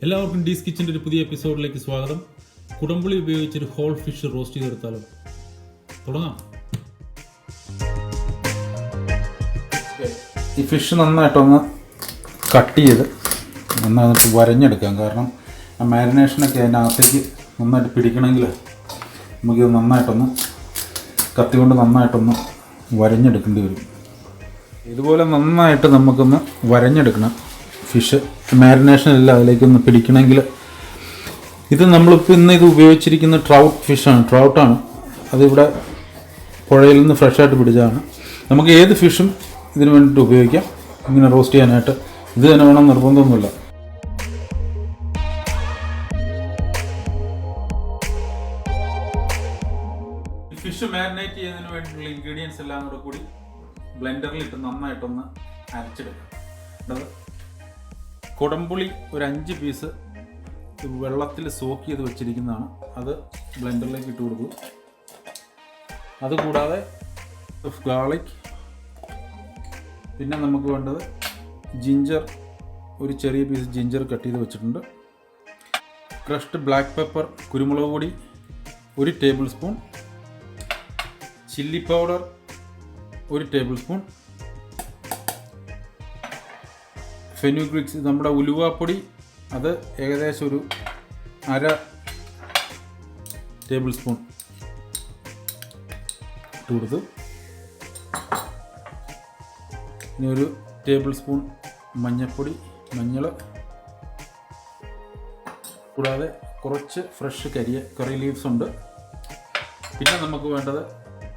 എല്ലാവർക്കും ഡീസ് കിച്ചൻ്റെ ഒരു പുതിയ എപ്പിസോഡിലേക്ക് സ്വാഗതം. കുടംപുളി ഉപയോഗിച്ചൊരു ഹോൾ ഫിഷ് റോസ്റ്റ് ചെയ്തെടുത്താലോ? തുടങ്ങാം. ഈ ഫിഷ് നന്നായിട്ടൊന്ന് കട്ട് ചെയ്ത് നന്നായിട്ട് വരഞ്ഞെടുക്കാം. കാരണം ആ മാരിനേഷനൊക്കെ അതിനകത്തേക്ക് നന്നായിട്ട് പിടിക്കണമെങ്കിൽ നമുക്കിത് നന്നായിട്ടൊന്ന് കത്തി കൊണ്ട് നന്നായിട്ടൊന്ന് വരഞ്ഞെടുക്കേണ്ടി വരും. ഇതുപോലെ നന്നായിട്ട് നമുക്കൊന്ന് വരഞ്ഞെടുക്കണം. ഫിഷ് മാരിനേഷനെല്ലാം അതിലേക്കൊന്ന് പിടിക്കണമെങ്കിൽ ഇത് നമ്മളിപ്പോൾ ഇന്ന് ഇത് ഉപയോഗിച്ചിരിക്കുന്ന ട്രൗട്ട് ഫിഷാണ്, ട്രൗട്ടാണ്. അതിവിടെ പുഴയിൽ നിന്ന് ഫ്രഷായിട്ട് പിടിച്ചതാണ്. നമുക്ക് ഏത് ഫിഷും ഇതിന് വേണ്ടിയിട്ട് ഉപയോഗിക്കാം. ഇങ്ങനെ റോസ്റ്റ് ചെയ്യാനായിട്ട് ഇത് തന്നെ വേണം നിർബന്ധമൊന്നുമില്ല. ഫിഷ് മാരിനേറ്റ് ചെയ്യുന്നതിന് വേണ്ടിയിട്ടുള്ള ഇൻഗ്രീഡിയൻസ് എല്ലാം കൂടി ബ്ലെൻഡറിലിട്ട് നന്നായിട്ടൊന്ന് അരച്ചെടുക്കാം. കുടംപുളി ഒരു 5 പീസ് വെള്ളത്തിൽ സോക്ക് ചെയ്ത് വെച്ചിരിക്കുന്നതാണ്. അത് ബ്ലെൻഡറിലേക്ക് ഇട്ട് കൊടുക്കും. അതുകൂടാതെ ഗാർലിക്, പിന്നെ നമുക്ക് വേണ്ടത് ജിഞ്ചർ, ഒരു ചെറിയ പീസ് ജിഞ്ചർ കട്ട് ചെയ്ത് വെച്ചിട്ടുണ്ട്. ക്രഷ്ഡ് ബ്ലാക്ക് പെപ്പർ, കുരുമുളക് പൊടി 1 tablespoon, chilli powder 1 tablespoon, fenugreeks നമ്മുടെ ഉലുവാപ്പൊടി അത് ഏകദേശം ഒരു 1/2 ടേബിൾ സ്പൂൺ ഇട്ട് കൊടുത്തു. ഇനി 1 ടേബിൾ സ്പൂൺ മഞ്ഞൾപ്പൊടി, മഞ്ഞൾ, കൂടാതെ കുറച്ച് ഫ്രഷ് കറി ലീവ്സ് ഉണ്ട്. പിന്നെ നമുക്ക് വേണ്ടത്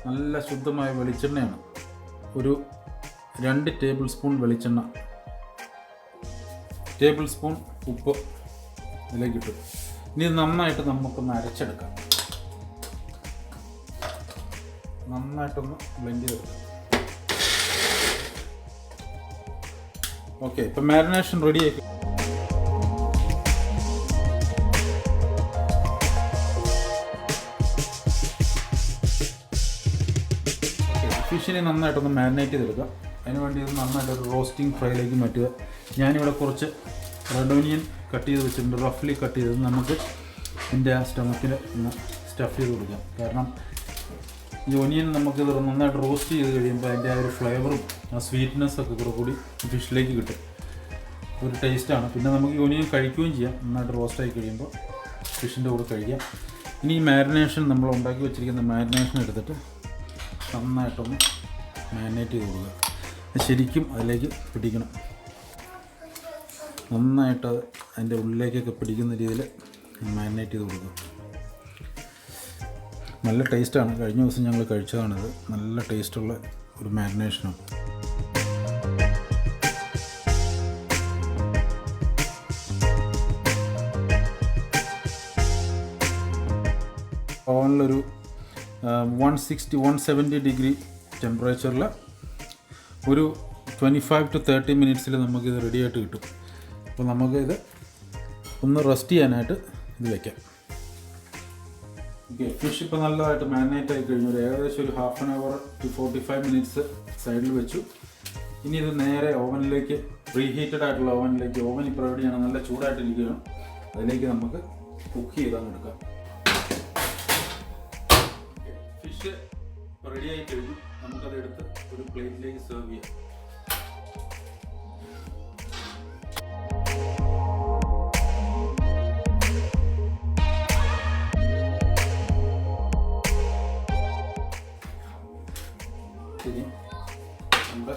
നല്ല ശുദ്ധമായ വെളിച്ചെണ്ണയാണ്. ഒരു 2 ടേബിൾ സ്പൂൺ വെളിച്ചെണ്ണ, ടേബിൾ സ്പൂൺ ഉപ്പ് ഇതിലേക്ക് ഇട്ടു. ഇനി നന്നായിട്ട് നമുക്കൊന്ന് അരച്ചെടുക്കാം. നന്നായിട്ടൊന്ന് ബ്ലെൻഡ് ചെയ്തെടുക്കാം. ഓക്കെ, ഇപ്പം മാരിനേഷൻ റെഡിയാക്കി. ഫിഷിനെ നന്നായിട്ടൊന്ന് മാരിനേറ്റ് ചെയ്തെടുക്കാം. അതിന് വേണ്ടി ഇത് നന്നായിട്ടൊരു റോസ്റ്റിംഗ് ഫ്രൈയിലേക്ക് മാറ്റുക. ഞാനിവിടെ കുറച്ച് റെഡ് ഓനിയൻ കട്ട് ചെയ്ത് വെച്ചിട്ടുണ്ട്, റഫ്ലി കട്ട് ചെയ്ത് നമുക്ക് ഇതിൻ്റെ ആ സ്റ്റമക്കിൽ ഒന്ന് സ്റ്റഫ് ചെയ്ത് കൊടുക്കാം. കാരണം ഈ ഒനിയൻ നമുക്കിത് നന്നായിട്ട് റോസ്റ്റ് ചെയ്ത് കഴിയുമ്പോൾ അതിൻ്റെ ആ ഒരു ഫ്ലേവറും ആ സ്വീറ്റ്നെസ്സൊക്കെ കൂടി ഫിഷിലേക്ക് കിട്ടും. ഒരു ടേസ്റ്റാണ്. പിന്നെ നമുക്ക് ഈ ഒനിയൻ കഴിക്കുകയും ചെയ്യാം. നന്നായിട്ട് റോസ്റ്റായി കഴിയുമ്പോൾ ഫിഷിൻ്റെ കൂടെ കഴിക്കാം. ഇനി ഈ മാരിനേഷൻ നമ്മൾ ഉണ്ടാക്കി വെച്ചിരിക്കുന്ന മാരിനേഷൻ എടുത്തിട്ട് നന്നായിട്ടൊന്ന് മാരിനേറ്റ് ചെയ്ത് കൊടുക്കുക. ശരിക്കും അതിലേക്ക് പിടിക്കണം. നന്നായിട്ട് അതിൻ്റെ ഉള്ളിലേക്കൊക്കെ പിടിക്കുന്ന രീതിയിൽ മാരിനേറ്റ് ചെയ്ത് കൊടുക്കുക. നല്ല ടേസ്റ്റാണ്. കഴിഞ്ഞ ദിവസം ഞങ്ങൾ കഴിച്ചതാണിത്. നല്ല ടേസ്റ്റുള്ള ഒരു മാരിനേഷനാണ്. ഓവനിലൊരു 170 ഡിഗ്രി ടെമ്പറേച്ചറിൽ ഒരു 25 to 30 മിനിറ്റ്സിൽ നമുക്കിത് റെഡിയായിട്ട് കിട്ടും. അപ്പോൾ നമുക്കിത് ഒന്ന് റെസ്റ്റ് ചെയ്യാനായിട്ട് ഇത് വയ്ക്കാം. ഓക്കെ, ഫിഷ് ഇപ്പോൾ നല്ലതായിട്ട് മാരിനേറ്റ് ആയി കഴിഞ്ഞു. ഏകദേശം ഒരു 1/2 hour to 45 മിനിറ്റ്സ് സൈഡിൽ വെച്ചു. ഇനി ഇത് നേരെ ഓവനിലേക്ക്, പ്രീഹീറ്റഡ് ആയിട്ടുള്ള ഓവനിലേക്ക്, ഓവൻ ഇപ്പോൾ റെഡിയാണ്, നല്ല ചൂടായിട്ടിരിക്കുകയാണ്, അതിലേക്ക് നമുക്ക് കുക്ക് ചെയ്താൽ എടുക്കാം. ഫിഷ് റെഡിയായി കഴിഞ്ഞു. നമുക്കതെടുത്ത് ഒരു പ്ലേറ്റിലേക്ക് സെർവ് ചെയ്യാം. ഇനി നമ്മുടെ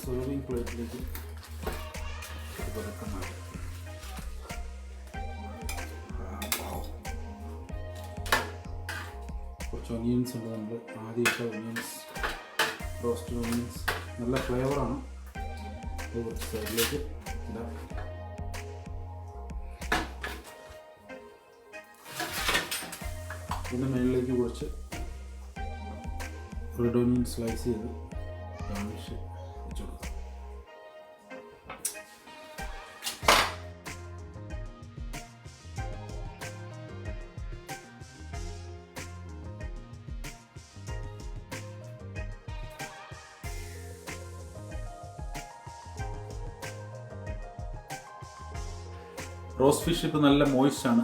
സെർവിങ് പ്ലേറ്റിലേക്ക് വെക്കണം. കുറച്ച് ഒനിയൻസ് ഉണ്ട്. നമ്മൾ ആദ്യം ഇട്ട ഒനിയൻസ്, റോസ്റ്റഡ് ഒനിയൻസ്, നല്ല ഫ്ലേവറാണ്. അത് കുറച്ച് സൈഡിലേക്ക് ഇടാം. ഇതിൻ്റെ മുകളിലേക്ക് കുറച്ച് റെഡ് ഓനിയൻ സ്ലൈസ് ചെയ്ത് ഗാർണിഷ് വെച്ച് കൊടുക്കാം. റോസ്റ്റ് ഫിഷ് ഇപ്പോൾ നല്ല മോയിസ്റ്റാണ്.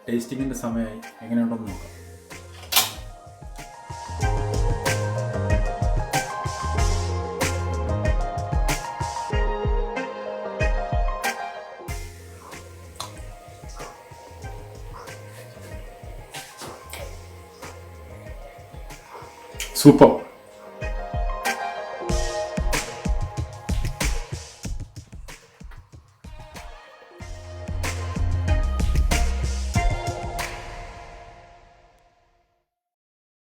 ടേസ്റ്റിങ്ങിൻ്റെ സമയമായി. എങ്ങനെയുണ്ടെന്ന് നോക്കാം. സൂപ്പർ.